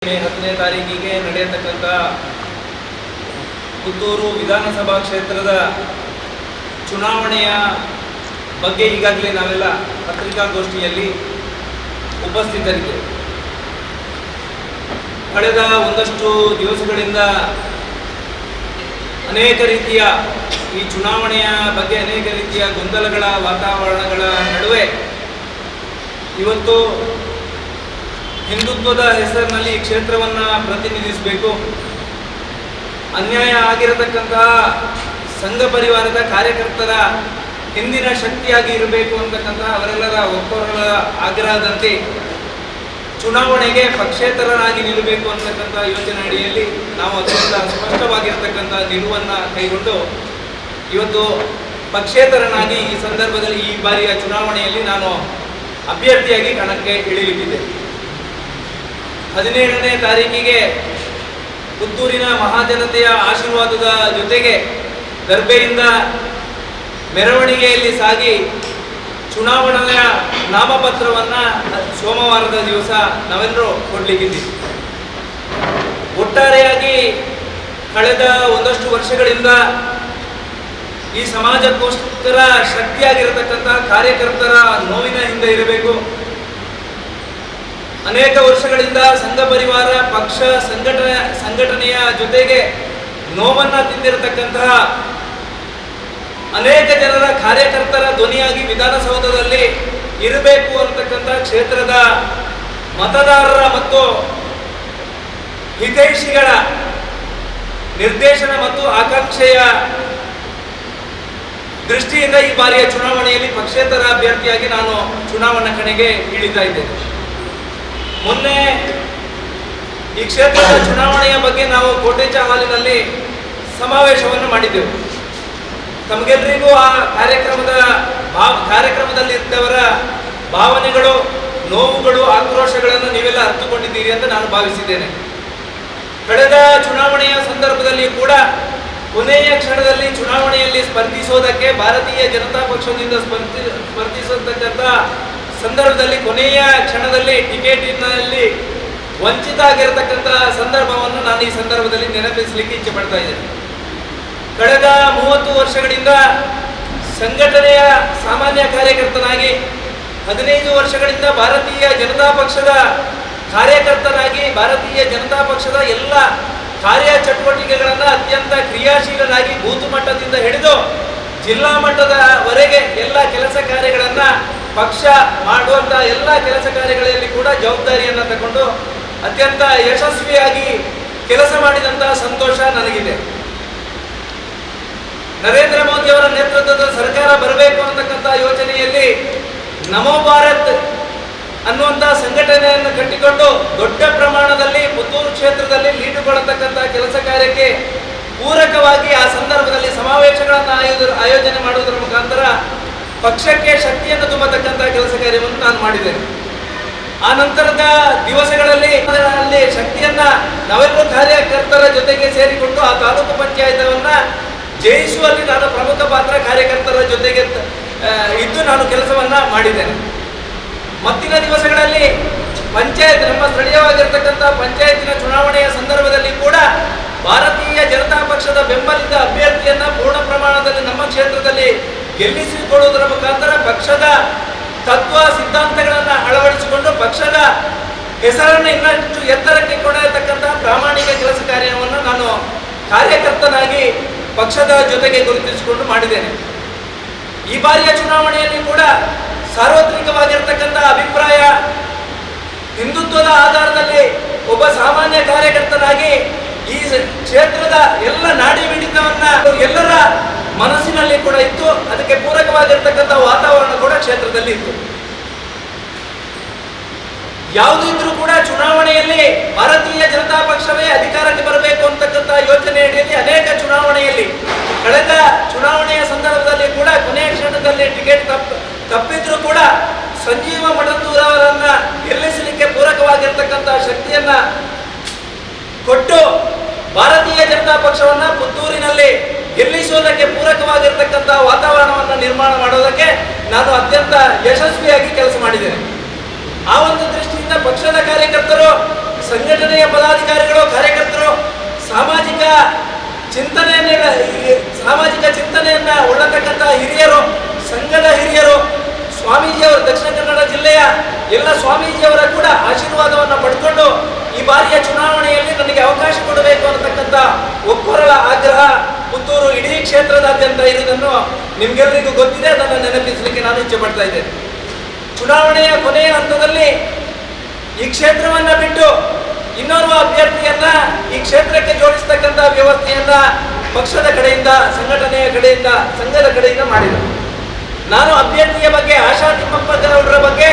ಮೇ 10ನೇ ತಾರೀಕಿಗೆ ನಡೆಯತಕ್ಕಂಥ ಪುತ್ತೂರು ವಿಧಾನಸಭಾ ಕ್ಷೇತ್ರದ ಚುನಾವಣೆಯ ಬಗ್ಗೆ ಈಗಾಗಲೇ ನಾವೆಲ್ಲ ಪತ್ರಿಕಾಗೋಷ್ಠಿಯಲ್ಲಿ ಉಪಸ್ಥಿತರಿದ್ದೇವೆ. ಕಳೆದ ಒಂದಷ್ಟು ದಿವಸಗಳಿಂದ ಅನೇಕ ರೀತಿಯ ಈ ಚುನಾವಣೆಯ ಬಗ್ಗೆ ಅನೇಕ ರೀತಿಯ ಗೊಂದಲಗಳ ವಾತಾವರಣಗಳ ನಡುವೆ ಇವತ್ತು ಹಿಂದುತ್ವದ ಹೆಸರಿನಲ್ಲಿ ಈ ಕ್ಷೇತ್ರವನ್ನು ಪ್ರತಿನಿಧಿಸಬೇಕು, ಅನ್ಯಾಯ ಆಗಿರತಕ್ಕಂತಹ ಸಂಘ ಪರಿವಾರದ ಕಾರ್ಯಕರ್ತರ ಹಿಂದಿನ ಶಕ್ತಿಯಾಗಿ ಇರಬೇಕು ಅಂತಕ್ಕಂಥ ಅವರೆಲ್ಲರ ಒಬ್ಬರ ಆಗ್ರಹದಂತೆ ಚುನಾವಣೆಗೆ ಪಕ್ಷೇತರನಾಗಿ ನಿಲ್ಲಬೇಕು ಅಂತಕ್ಕಂಥ ಯೋಜನೆ ಅಡಿಯಲ್ಲಿ ನಾವು ಅತ್ಯಂತ ಸ್ಪಷ್ಟವಾಗಿರ್ತಕ್ಕಂಥ ನಿಲುವನ್ನು ಕೈಗೊಂಡು ಇವತ್ತು ಪಕ್ಷೇತರನಾಗಿ ಈ ಸಂದರ್ಭದಲ್ಲಿ ಈ ಬಾರಿಯ ಚುನಾವಣೆಯಲ್ಲಿ ನಾನು ಅಭ್ಯರ್ಥಿಯಾಗಿ ಕಣಕ್ಕೆ ಇಳಿಲಿದ್ದೆ. 17ನೇ ತಾರೀಕಿಗೆ ಪುತ್ತೂರಿನ ಮಹಾಜನತೆಯ ಆಶೀರ್ವಾದದ ಜೊತೆಗೆ ಗರ್ಭೆಯಿಂದ ಮೆರವಣಿಗೆಯಲ್ಲಿ ಸಾಗಿ ಚುನಾವಣೆಯ ನಾಮಪತ್ರವನ್ನು ಸೋಮವಾರದ ದಿವಸ ನಾವೆಲ್ಲರೂ ಕೊಡಲಿಕ್ಕಿದ್ದೀವಿ. ಒಟ್ಟಾರೆಯಾಗಿ ಕಳೆದ ಒಂದಷ್ಟು ವರ್ಷಗಳಿಂದ ಈ ಸಮಾಜಕ್ಕೋಸ್ಕರ ಶಕ್ತಿಯಾಗಿರತಕ್ಕಂಥ ಕಾರ್ಯಕರ್ತರ ನೋವಿನ ಹಿಂದೆ ಇರಬೇಕು. ಅನೇಕ ವರ್ಷಗಳಿಂದ ಸಂಘ ಪರಿವಾರ ಪಕ್ಷ ಸಂಘಟನೆಯ ಜೊತೆಗೆ ನೋವನ್ನು ತಿಂದಿರತಕ್ಕಂತಹ ಅನೇಕ ಜನರ ಕಾರ್ಯಕರ್ತರ ಧ್ವನಿಯಾಗಿ ವಿಧಾನಸೌಧದಲ್ಲಿ ಇರಬೇಕು ಅಂತಕ್ಕಂಥ ಕ್ಷೇತ್ರದ ಮತದಾರರ ಮತ್ತು ಹಿತೈಷಿಗಳ ನಿರ್ದೇಶನ ಮತ್ತು ಆಕಾಂಕ್ಷೆಯ ದೃಷ್ಟಿಯಿಂದ ಈ ಬಾರಿಯ ಚುನಾವಣೆಯಲ್ಲಿ ಪಕ್ಷೇತರ ಅಭ್ಯರ್ಥಿಯಾಗಿ ನಾನು ಚುನಾವಣಾ ಕಣೆಗೆ ಇಳಿತಾ ಇದ್ದೇನೆ. ಮೊನ್ನೆ ಈ ಕ್ಷೇತ್ರದ ಚುನಾವಣೆಯ ಬಗ್ಗೆ ನಾವು ಕೋಟೇಚ ಹಾಲಿನಲ್ಲಿ ಸಮಾವೇಶವನ್ನು ಮಾಡಿದ್ದೆವು. ತಮಗೆಲ್ಲರಿಗೂ ಆ ಕಾರ್ಯಕ್ರಮದಲ್ಲಿ ಇದ್ದವರ ಭಾವನೆಗಳು, ನೋವುಗಳು, ಆಕ್ರೋಶಗಳನ್ನು ನೀವೆಲ್ಲ ಅರ್ಥಕೊಂಡಿದ್ದೀರಿ ಅಂತ ನಾನು ಭಾವಿಸಿದ್ದೇನೆ. ಕಳೆದ ಚುನಾವಣೆಯ ಸಂದರ್ಭದಲ್ಲಿ ಕೂಡ ಕೊನೆಯ ಕ್ಷಣದಲ್ಲಿ ಚುನಾವಣೆಯಲ್ಲಿ ಸ್ಪರ್ಧಿಸೋದಕ್ಕೆ ಭಾರತೀಯ ಜನತಾ ಪಕ್ಷದಿಂದ ಸ್ಪರ್ಧಿಸತಕ್ಕಂಥ ಸಂದರ್ಭದಲ್ಲಿ ಕೊನೆಯ ಕ್ಷಣದಲ್ಲಿ ಟಿಕೆಟಿನಲ್ಲಿ ವಂಚಿತ ಆಗಿರತಕ್ಕಂಥ ಸಂದರ್ಭವನ್ನು ನಾನು ಈ ಸಂದರ್ಭದಲ್ಲಿ ನೆನಪಿಸಲಿಕ್ಕೆ ಇಚ್ಛೆ ಪಡ್ತಾ ಇದ್ದೇನೆ. ಕಳೆದ 30 ವರ್ಷಗಳಿಂದ ಸಂಘಟನೆಯ ಸಾಮಾನ್ಯ ಕಾರ್ಯಕರ್ತನಾಗಿ 15 ವರ್ಷಗಳಿಂದ ಭಾರತೀಯ ಜನತಾ ಪಕ್ಷದ ಕಾರ್ಯಕರ್ತನಾಗಿ ಭಾರತೀಯ ಜನತಾ ಪಕ್ಷದ ಎಲ್ಲ ಕಾರ್ಯ ಚಟುವಟಿಕೆಗಳನ್ನು ಅತ್ಯಂತ ಕ್ರಿಯಾಶೀಲನಾಗಿ ಬೂತ್ ಮಟ್ಟದಿಂದ ಹಿಡಿದು ಜಿಲ್ಲಾ ಮಟ್ಟದವರೆಗೆ ಎಲ್ಲ ಕೆಲಸ ಕಾರ್ಯಗಳನ್ನು ಪಕ್ಷ ಮಾಡುವಂಥ ಎಲ್ಲ ಕೆಲಸ ಕಾರ್ಯಗಳಲ್ಲಿ ಕೂಡ ಜವಾಬ್ದಾರಿಯನ್ನು ತಗೊಂಡು ಅತ್ಯಂತ ಯಶಸ್ವಿಯಾಗಿ ಕೆಲಸ ಮಾಡಿದಂತಹ ಸಂತೋಷ ನನಗಿದೆ. ನರೇಂದ್ರ ಮೋದಿ ಅವರ ನೇತೃತ್ವದ ಸರ್ಕಾರ ಬರಬೇಕು ಅಂತಕ್ಕಂಥ ಯೋಜನೆಯಲ್ಲಿ ನಮೋ ಭಾರತ್ ಅನ್ನುವಂಥ ಸಂಘಟನೆಯನ್ನು ಕಟ್ಟಿಕೊಂಡು ದೊಡ್ಡ ಪ್ರಮಾಣದಲ್ಲಿ ಪುತ್ತೂರು ಕ್ಷೇತ್ರದಲ್ಲಿ ಲೀಡುಗೊಳ್ಳತಕ್ಕಂಥ ಕೆಲಸ ಕಾರ್ಯಕ್ಕೆ ಪೂರಕವಾಗಿ ಆ ಸಂದರ್ಭದಲ್ಲಿ ಸಮಾವೇಶಗಳನ್ನು ಆಯೋಜನೆ ಮಾಡುವುದರ ಮುಖಾಂತರ ಪಕ್ಷಕ್ಕೆ ಶಕ್ತಿಯನ್ನು ತುಂಬತಕ್ಕಂಥ ಕೆಲಸ ಕಾರ್ಯವನ್ನು ನಾನು ಮಾಡಿದ್ದೇನೆ. ಆ ನಂತರದ ದಿವಸಗಳಲ್ಲಿ ಶಕ್ತಿಯನ್ನ ನಾವೆಲ್ಲರೂ ಕಾರ್ಯಕರ್ತರ ಜೊತೆಗೆ ಸೇರಿಕೊಂಡು ಆ ತಾಲೂಕು ಪಂಚಾಯತವನ್ನ ಜಯಿಸುವಲ್ಲಿ ನಾನು ಪ್ರಮುಖ ಪಾತ್ರ ಕಾರ್ಯಕರ್ತರ ಜೊತೆಗೆ ಇದ್ದು ನಾನು ಕೆಲಸವನ್ನ ಮಾಡಿದ್ದೇನೆ. ಮತ್ತಿನ ದಿವಸಗಳಲ್ಲಿ ಪಂಚಾಯತ್ ನಮ್ಮ ಸ್ಥಳೀಯವಾಗಿರ್ತಕ್ಕಂಥ ಪಂಚಾಯತಿನ ಚುನಾವಣೆಯ ಸಂದರ್ಭದಲ್ಲಿ ಕೂಡ ಭಾರತೀಯ ಜನತಾ ಪಕ್ಷದ ಬೆಂಬಲಿತ ಅಭ್ಯರ್ಥಿಯನ್ನ ಪೂರ್ಣ ಪ್ರಮಾಣದಲ್ಲಿ ನಮ್ಮ ಕ್ಷೇತ್ರದಲ್ಲಿ ಗೆಲ್ಲಿಸಿಕೊಳ್ಳುವುದರ ಮುಖಾಂತರ ಪಕ್ಷದ ತತ್ವ ಸಿದ್ಧಾಂತಗಳನ್ನು ಅಳವಡಿಸಿಕೊಂಡು ಪಕ್ಷದ ಹೆಸರನ್ನು ಇನ್ನಷ್ಟು ಎತ್ತರಕ್ಕೆ ಕೊಂಡೊಯ್ಯತಕ್ಕಂತಹ ಪ್ರಾಮಾಣಿಕ ಕೆಲಸ ಕಾರ್ಯವನ್ನು ನಾನು ಕಾರ್ಯಕರ್ತನಾಗಿ ಪಕ್ಷದ ಜೊತೆಗೆ ಗುರುತಿಸಿಕೊಂಡು ಮಾಡಿದ್ದೇನೆ. ಈ ಬಾರಿಯ ಚುನಾವಣೆಯಲ್ಲಿ ಕೂಡ ಸಾರ್ವತ್ರಿಕವಾಗಿರ್ತಕ್ಕಂಥ ಅಭಿಪ್ರಾಯ ಹಿಂದುತ್ವದ ಆಧಾರದಲ್ಲಿ ಒಬ್ಬ ಸಾಮಾನ್ಯ ಕಾರ್ಯಕರ್ತನಾಗಿ ಈ ಕ್ಷೇತ್ರದ ಎಲ್ಲ ನಾಡಿ ಮಿಡಿತವನ್ನ ಎಲ್ಲರ ಮನಸ್ಸಿನಲ್ಲಿ ಕೂಡ ಇತ್ತು. ಅದಕ್ಕೆ ಪೂರಕವಾಗಿರ್ತಕ್ಕಂಥ ವಾತಾವರಣ ಕೂಡ ಕ್ಷೇತ್ರದಲ್ಲಿ ಇತ್ತು. ಯಾವುದಿದ್ರೂ ಕೂಡ ಚುನಾವಣೆಯಲ್ಲಿ ಭಾರತೀಯ ಜನತಾ ಪಕ್ಷವೇ ಅಧಿಕಾರಕ್ಕೆ ಬರಬೇಕು ಅಂತಕ್ಕಂಥ ಯೋಚನೆ ಅಡಿಯಲ್ಲಿ ಅನೇಕ ಚುನಾವಣೆಯಲ್ಲಿ ಕಳೆದ ಚುನಾವಣೆಯ ಸಂದರ್ಭದಲ್ಲಿ ಕೂಡ ಕೊನೆಯ ಕ್ಷಣದಲ್ಲಿ ಟಿಕೆಟ್ ತಪ್ಪಿದ್ರೂ ಕೂಡ ಸಂಜೀವ ಮಠಂದೂರ್ ಅವರನ್ನ ಗೆಲ್ಲಿಸಲಿಕ್ಕೆ ಪೂರಕವಾಗಿರ್ತಕ್ಕಂಥ ಶಕ್ತಿಯನ್ನ ಕೊಟ್ಟು ಭಾರತೀಯ ಜನತಾ ಪಕ್ಷವನ್ನ ಪುತ್ತೂರಿನಲ್ಲಿ ಗೆಲ್ಲಿಸುವುದಕ್ಕೆ ಪೂರಕವಾಗಿರ್ತಕ್ಕಂಥ ವಾತಾವರಣವನ್ನು ನಿರ್ಮಾಣ ಮಾಡೋದಕ್ಕೆ ನಾನು ಅತ್ಯಂತ ಯಶಸ್ವಿಯಾಗಿ ಕೆಲಸ ಮಾಡಿದ್ದೇನೆ. ಆ ಒಂದು ದೃಷ್ಟಿಯಿಂದ ಪಕ್ಷದ ಕಾರ್ಯಕರ್ತರು ಸಂಘಟನೆಯ ಪದಾಧಿಕಾರಿಗಳು, ಕಾರ್ಯಕರ್ತರು, ಸಾಮಾಜಿಕ ಚಿಂತನೆಯನ್ನ ಉಳ್ಳತಕ್ಕಂಥ ಹಿರಿಯರು, ಸಂಘದ ಹಿರಿಯರು, ಸ್ವಾಮೀಜಿಯವರು, ದಕ್ಷಿಣ ಕನ್ನಡ ಜಿಲ್ಲೆಯ ಎಲ್ಲ ಸ್ವಾಮೀಜಿಯವರ ಕೂಡ ಆಶೀರ್ವಾದವನ್ನು ಪಡ್ಕೊಂಡು ಈ ಬಾರಿಯ ಚುನಾವಣೆಯಲ್ಲಿ ನನಗೆ ಅವಕಾಶ ಕೊಡಬೇಕು ಅನ್ನತಕ್ಕಂಥ ಒಕ್ಕೊರಲ ಆಗ್ರಹ ಪುತ್ತೂರು ಇಡೀ ಕ್ಷೇತ್ರದಾದ್ಯಂತ ಇರುವುದನ್ನು ನಿಮ್ಗೆಲ್ಲರಿಗೂ ಗೊತ್ತಿದೆ. ಅದನ್ನು ನೆನಪಿಸಲಿಕ್ಕೆ ನಾನು ಇಚ್ಛೆ ಪಡ್ತಾ ಇದ್ದೇನೆ. ಚುನಾವಣೆಯ ಕೊನೆಯ ಹಂತದಲ್ಲಿ ಈ ಕ್ಷೇತ್ರವನ್ನ ಬಿಟ್ಟು ಇನ್ನೋರ್ವ ಅಭ್ಯರ್ಥಿಯನ್ನ ಈ ಕ್ಷೇತ್ರಕ್ಕೆ ಜೋಡಿಸತಕ್ಕಂಥ ವ್ಯವಸ್ಥೆಯನ್ನ ಪಕ್ಷದ ಕಡೆಯಿಂದ, ಸಂಘಟನೆಯ ಕಡೆಯಿಂದ, ಸಂಘದ ಕಡೆಯಿಂದ ಮಾಡಿದರು. ನಾನು ಅಭ್ಯರ್ಥಿಯ ಬಗ್ಗೆ, ಆಶಾ ತಿಮ್ಮಪ್ಪ ಗೌಡರ ಬಗ್ಗೆ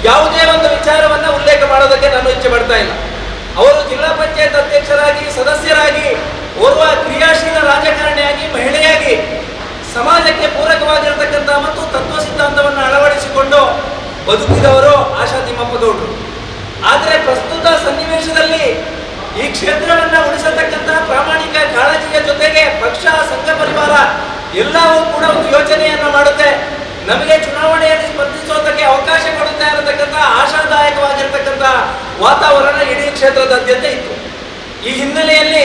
ಯಾವುದೇ ಒಂದು ವಿಚಾರವನ್ನ ಉಲ್ಲೇಖ ಮಾಡೋದಕ್ಕೆ ನಾನು ಇಚ್ಛೆ ಪಡ್ತಾ ಇಲ್ಲ. ಅವರು ಜಿಲ್ಲಾ ಪಂಚಾಯತ್ ಅಧ್ಯಕ್ಷರಾಗಿ, ಸದಸ್ಯರಾಗಿ, ಓರ್ವ ಕ್ರಿಯಾಶೀಲ ರಾಜಕಾರಣಿಯಾಗಿ, ಮಹಿಳೆಯಾಗಿ ಸಮಾಜಕ್ಕೆ ಪೂರಕವಾಗಿರತಕ್ಕಂಥ ಮತ್ತು ತತ್ವ ಸಿದ್ಧಾಂತವನ್ನು ಅಳವಡಿಸಿಕೊಂಡು ಬದುಕಿದವರು ಆಶಾ ತಿಮ್ಮಪ್ಪ ಗೌಡರು. ಆದರೆ ಪ್ರಸ್ತುತ ಸನ್ನಿವೇಶದಲ್ಲಿ ಈ ಕ್ಷೇತ್ರವನ್ನ ಉಳಿಸತಕ್ಕಂಥ ಪ್ರಾಮಾಣಿಕ ಕಾಳಜಿಯ ಜೊತೆಗೆ ಪಕ್ಷ, ಸಂಘ ಪರಿವಾರ ಎಲ್ಲವೂ ಕೂಡ ಒಂದು ಯೋಚನೆಯನ್ನ ಮಾಡುತ್ತೆ. ನಮಗೆ ಚುನಾವಣೆಯಲ್ಲಿ ಸ್ಪರ್ಧಿಸೋದಕ್ಕೆ ಅವಕಾಶ ಕೊಡುತ್ತೆ ಅನ್ನತಕ್ಕಂಥ ಆಶಾದಾಯಕವಾಗಿರ್ತಕ್ಕಂಥ ವಾತಾವರಣ ಇಡೀ ಕ್ಷೇತ್ರದಾದ್ಯಂತ ಇತ್ತು. ಈ ಹಿನ್ನೆಲೆಯಲ್ಲಿ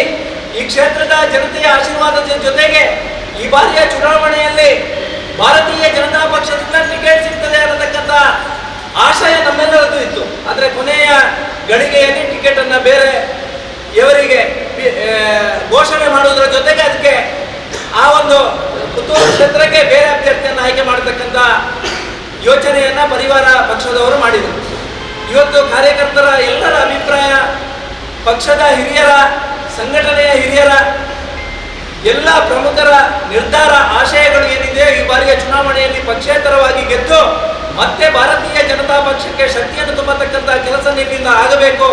ಈ ಕ್ಷೇತ್ರದ ಜನತೆಯ ಆಶೀರ್ವಾದದ ಜೊತೆಗೆ ಈ ಬಾರಿಯ ಚುನಾವಣೆಯಲ್ಲಿ ಭಾರತೀಯ ಜನತಾ ಪಕ್ಷದಿಂದ ಟಿಕೆಟ್ ಸಿಗ್ತದೆ ಅನ್ನತಕ್ಕಂಥ ಆಶಯ ನಮ್ಮೆಲ್ಲರದ್ದು ಇತ್ತು. ಆದರೆ ಕೊನೆಯ ಗಳಿಗೆಯಲ್ಲಿ ಟಿಕೆಟ್ ಅನ್ನ ಬೇರೆ ಇವರಿಗೆ ಘೋಷಣೆ ಮಾಡುವುದರ ಜೊತೆಗೆ ಅದಕ್ಕೆ ಆ ಒಂದು ಪುತ್ತೂರು ಕ್ಷೇತ್ರಕ್ಕೆ ಬೇರೆ ಅಭ್ಯರ್ಥಿಯನ್ನು ಆಯ್ಕೆ ಮಾಡತಕ್ಕಂಥ ಯೋಚನೆಯನ್ನ ಪರಿವಾರ ಪಕ್ಷದವರು ಮಾಡಿದರು. ಇವತ್ತು ಕಾರ್ಯಕರ್ತರ ಎಲ್ಲರ ಅಭಿಪ್ರಾಯ, ಪಕ್ಷದ ಹಿರಿಯರ, ಸಂಘಟನೆಯ ಹಿರಿಯರ ಎಲ್ಲ ಪ್ರಮುಖರ ನಿರ್ಧಾರ, ಆಶಯಗಳು ಏನಿದೆ, ಈ ಬಾರಿಯ ಚುನಾವಣೆಯಲ್ಲಿ ಪಕ್ಷೇತರವಾಗಿ ಗೆದ್ದು ಮತ್ತೆ ಭಾರತೀಯ ಜನತಾ ಪಕ್ಷಕ್ಕೆ ಶಕ್ತಿಯನ್ನು ತುಂಬತಕ್ಕಂಥ ಕೆಲಸ ನಿಮ್ಮಿಂದ ಆಗಬೇಕು.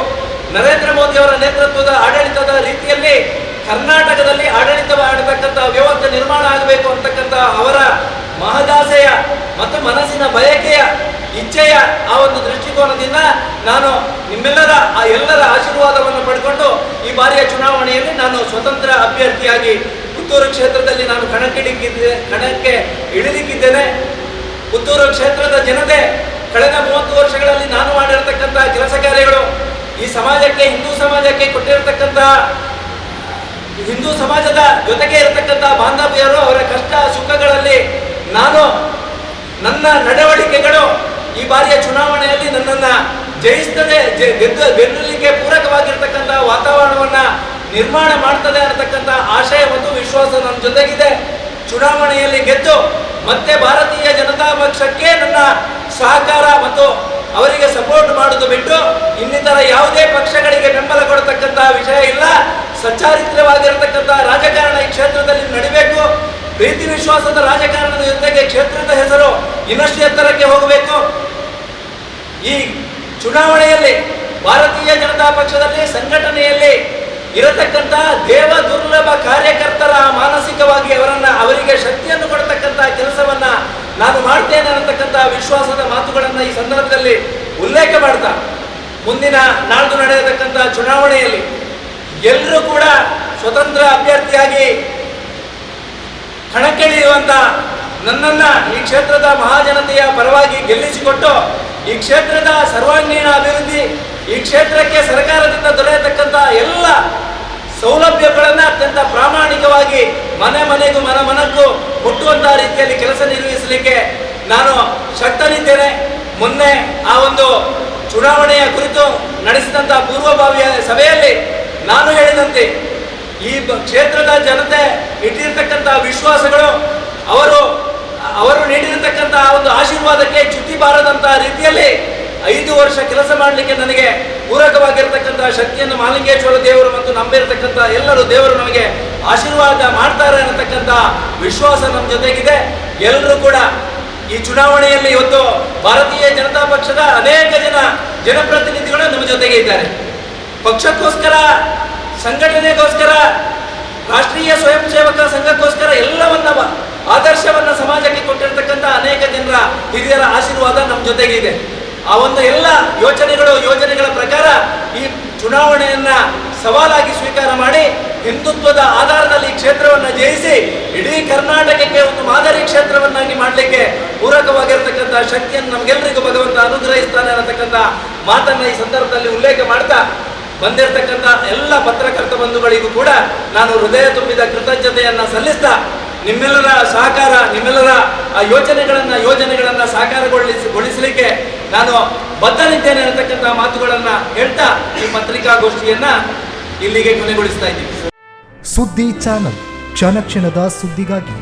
ನರೇಂದ್ರ ಮೋದಿ ಅವರ ನೇತೃತ್ವದ ಆಡಳಿತದ ರೀತಿಯಲ್ಲಿ ಕರ್ನಾಟಕದಲ್ಲಿ ಆಡಳಿತ ಮಾಡತಕ್ಕಂಥ ವ್ಯವಸ್ಥೆ ನಿರ್ಮಾಣ ಆಗಬೇಕು ಅಂತಕ್ಕಂಥ ಅವರ ಮಹದಾಸೆಯ ಮತ್ತು ಮನಸ್ಸಿನ ಬಯಕೆಯ, ಇಚ್ಛೆಯ ಆ ಒಂದು ದೃಷ್ಟಿಕೋನದಿಂದ ನಾನು ನಿಮ್ಮೆಲ್ಲರ ಎಲ್ಲರ ಆಶೀರ್ವಾದವನ್ನು ಪಡ್ಕೊಂಡು ಈ ಬಾರಿಯ ಚುನಾವಣೆಯಲ್ಲಿ ನಾನು ಸ್ವತಂತ್ರ ಅಭ್ಯರ್ಥಿಯಾಗಿ ಪುತ್ತೂರು ಕ್ಷೇತ್ರದಲ್ಲಿ ನಾನು ಕಣಕ್ಕೆ ಇಳಿಲಿಕ್ಕಿದ್ದೇನೆ. ಪುತ್ತೂರು ಕ್ಷೇತ್ರದ ಜನತೆ ಕಳೆದ 30 ವರ್ಷಗಳಲ್ಲಿ ನಾನು ಮಾಡಿರತಕ್ಕಂಥ ಕೆಲಸ ಕಾರ್ಯಗಳು, ಈ ಸಮಾಜಕ್ಕೆ, ಹಿಂದೂ ಸಮಾಜಕ್ಕೆ ಕೊಟ್ಟಿರತಕ್ಕಂಥ, ಹಿಂದೂ ಸಮಾಜದ ಜೊತೆಗೆ ಇರತಕ್ಕಂಥ ಬಾಂಧವ್ಯರು, ಅವರ ಕಷ್ಟ ಸುಖಗಳಲ್ಲಿ ನಾನು ನನ್ನ ನಡವಳಿಕೆಗಳು ಈ ಬಾರಿಯ ಚುನಾವಣೆಯಲ್ಲಿ ನನ್ನನ್ನು ಜಯಿಸ್ತದೆ, ಗೆಲ್ಲಲಿಕ್ಕೆ ಪೂರಕವಾಗಿರ್ತಕ್ಕಂಥ ವಾತಾವರಣವನ್ನ ನಿರ್ಮಾಣ ಮಾಡ್ತದೆ ಅನ್ನತಕ್ಕಂಥ ಆಶಯ ಮತ್ತು ವಿಶ್ವಾಸ ನನ್ನ ಜೊತೆಗಿದೆ. ಚುನಾವಣೆಯಲ್ಲಿ ಗೆದ್ದು ಮತ್ತೆ ಭಾರತೀಯ ಜನತಾ ಪಕ್ಷಕ್ಕೆ ನನ್ನ ಸಹಕಾರ ಮತ್ತು ಅವರಿಗೆ ಸಪೋರ್ಟ್ ಮಾಡುವುದು ಬಿಟ್ಟು ಇನ್ನಿತರ ಯಾವುದೇ ಪಕ್ಷಗಳಿಗೆ ಬೆಂಬಲ ಕೊಡತಕ್ಕಂಥ ವಿಷಯ ಇಲ್ಲ. ಸಚ್ಚಾರಿತ್ರವಾಗಿರತಕ್ಕಂಥ ರಾಜಕಾರಣ ಈ ಕ್ಷೇತ್ರದಲ್ಲಿ ನಡಿಬೇಕು. ಪ್ರೀತಿ ವಿಶ್ವಾಸದ ರಾಜಕಾರಣದ ಜೊತೆಗೆ ಕ್ಷೇತ್ರದ ಹೆಸರು ಇನ್ನಷ್ಟು ಎತ್ತರಕ್ಕೆ ಹೋಗಬೇಕು. ಈ ಚುನಾವಣೆಯಲ್ಲಿ ಭಾರತೀಯ ಜನತಾ ಪಕ್ಷದಲ್ಲಿ, ಸಂಘಟನೆಯಲ್ಲಿ ಇರತಕ್ಕಂಥ ದೇವ ದುರ್ಲಭ ಕಾರ್ಯಕರ್ತರ ಮಾನಸಿಕವಾಗಿ ಅವರಿಗೆ ಶಕ್ತಿಯನ್ನು ಕೊಡತಕ್ಕಂಥ ಕೆಲಸವನ್ನ ನಾನು ಮಾಡ್ತೇನೆ ಅನ್ನತಕ್ಕಂಥ ವಿಶ್ವಾಸದ ಮಾತುಗಳನ್ನು ಈ ಸಂದರ್ಭದಲ್ಲಿ ಉಲ್ಲೇಖ ಮಾಡ್ತಾ, ಮುಂದಿನ ನಾಳ್ದು ನಡೆಯತಕ್ಕಂಥ ಚುನಾವಣೆಯಲ್ಲಿ ಎಲ್ಲರೂ ಕೂಡ ಸ್ವತಂತ್ರ ಅಭ್ಯರ್ಥಿಯಾಗಿ ಕಣಕ್ಕಿಳಿಯುವಂತ ನನ್ನನ್ನ ಈ ಕ್ಷೇತ್ರದ ಮಹಾಜನತೆಯ ಪರವಾಗಿ ಗೆಲ್ಲಿಸಿಕೊಟ್ಟು ಈ ಕ್ಷೇತ್ರದ ಸರ್ವಾಂಗೀಣ ಅಭಿವೃದ್ಧಿ, ಈ ಕ್ಷೇತ್ರಕ್ಕೆ ಸರ್ಕಾರದಿಂದ ದೊರೆಯತಕ್ಕಂಥ ಎಲ್ಲ ಸೌಲಭ್ಯಗಳನ್ನು ಅತ್ಯಂತ ಪ್ರಾಮಾಣಿಕವಾಗಿ ಮನೆ ಮನೆಗೂ ಮನಕ್ಕೂ ಮುಟ್ಟುವಂತಹ ರೀತಿಯಲ್ಲಿ ಕೆಲಸ ನಿರ್ವಹಿಸಲಿಕ್ಕೆ ನಾನು ಶಕ್ತನಿದ್ದೇನೆ. ಮೊನ್ನೆ ಆ ಒಂದು ಚುನಾವಣೆಯ ಕುರಿತು ನಡೆಸಿದಂಥ ಪೂರ್ವಭಾವಿ ಸಭೆಯಲ್ಲಿ ನಾನು ಹೇಳಿದಂತೆ ಈ ಕ್ಷೇತ್ರದ ಜನತೆ ಇಟ್ಟಿರ್ತಕ್ಕಂಥ ವಿಶ್ವಾಸಗಳು, ಅವರು ನೀಡಿರತಕ್ಕಂಥ ಒಂದು ಆಶೀರ್ವಾದಕ್ಕೆ ಚ್ಯುತಿ ಬಾರದಂತಹ ರೀತಿಯಲ್ಲಿ 5 ವರ್ಷ ಕೆಲಸ ಮಾಡಲಿಕ್ಕೆ ನನಗೆ ಪೂರಕವಾಗಿರ್ತಕ್ಕಂಥ ಶಕ್ತಿಯನ್ನು ಮಹಾಲಿಂಗೇಶ್ವರ ದೇವರು ಮತ್ತು ನಂಬಿರತಕ್ಕಂಥ ಎಲ್ಲರೂ ದೇವರು ನಮಗೆ ಆಶೀರ್ವಾದ ಮಾಡ್ತಾರೆ ಅನ್ನತಕ್ಕಂಥ ವಿಶ್ವಾಸ ನಮ್ಮ ಜೊತೆಗಿದೆ. ಎಲ್ಲರೂ ಕೂಡ ಈ ಚುನಾವಣೆಯಲ್ಲಿ ಇವತ್ತು ಭಾರತೀಯ ಜನತಾ ಪಕ್ಷದ ಅನೇಕ ಜನಪ್ರತಿನಿಧಿಗಳು ನಮ್ಮ ಜೊತೆಗೆ ಇದ್ದಾರೆ. ಪಕ್ಷಕ್ಕೋಸ್ಕರ, ಸಂಘಟನೆಗೋಸ್ಕರ, ರಾಷ್ಟ್ರೀಯ ಸ್ವಯಂ ಸೇವಕ ಸಂಘಕ್ಕೋಸ್ಕರ ಎಲ್ಲವನ್ನ ಆದರ್ಶವನ್ನ ಸಮಾಜಕ್ಕೆ ಕೊಟ್ಟಿರ್ತಕ್ಕಂಥ ಅನೇಕ ಜನರ ಹಿರಿಯರ ಆಶೀರ್ವಾದ ನಮ್ಮ ಜೊತೆಗೆ ಇದೆ. ಆ ಒಂದು ಎಲ್ಲ ಯೋಜನೆಗಳ ಪ್ರಕಾರ ಈ ಚುನಾವಣೆಯನ್ನ ಸವಾಲಾಗಿ ಸ್ವೀಕಾರ ಮಾಡಿ ಹಿಂದುತ್ವದ ಆಧಾರದಲ್ಲಿ ಈ ಕ್ಷೇತ್ರವನ್ನು ಜಯಿಸಿ ಇಡೀ ಕರ್ನಾಟಕಕ್ಕೆ ಒಂದು ಮಾದರಿ ಕ್ಷೇತ್ರವನ್ನಾಗಿ ಮಾಡಲಿಕ್ಕೆ ಪೂರಕವಾಗಿರ್ತಕ್ಕಂಥ ಶಕ್ತಿಯನ್ನು ನಮಗೆಲ್ಲರಿಗೂ ಭಗವಂತ ಅನುಗ್ರಹಿಸ್ತಾನೆ ಅನ್ನತಕ್ಕಂಥ ಮಾತನ್ನ ಈ ಸಂದರ್ಭದಲ್ಲಿ ಉಲ್ಲೇಖ ಮಾಡ್ತಾ, ಬಂದಿರತಕ್ಕಂಥ ಎಲ್ಲ ಪತ್ರಕರ್ತ ಬಂಧುಗಳಿಗೂ ಕೂಡ ನಾನು ಹೃದಯ ತುಂಬಿದ ಕೃತಜ್ಞತೆಯನ್ನು ಸಲ್ಲಿಸ್ತಾ ನಿಮ್ಮೆಲ್ಲರ ಸಹಕಾರ, ನಿಮ್ಮೆಲ್ಲರ ಆ ಯೋಜನೆಗಳನ್ನು ಸಾಕಾರಗೊಳಿಸಲಿಕ್ಕೆ ನಾನು ಬದ್ಧನಿದ್ದೇನೆ ಅನ್ನತಕ್ಕಂಥ ಮಾತುಗಳನ್ನು ಹೇಳ್ತಾ ಈ ಪತ್ರಿಕಾಗೋಷ್ಠಿಯನ್ನ ಇಲ್ಲಿಗೆ ಕೊನೆಗೊಳಿಸ್ತಾ ಇದ್ದೀವಿ. ಸುದ್ದಿ ಚಾನಲ್, ಕ್ಷಣ ಕ್ಷಣದ ಸುದ್ದಿಗಾಗಿ.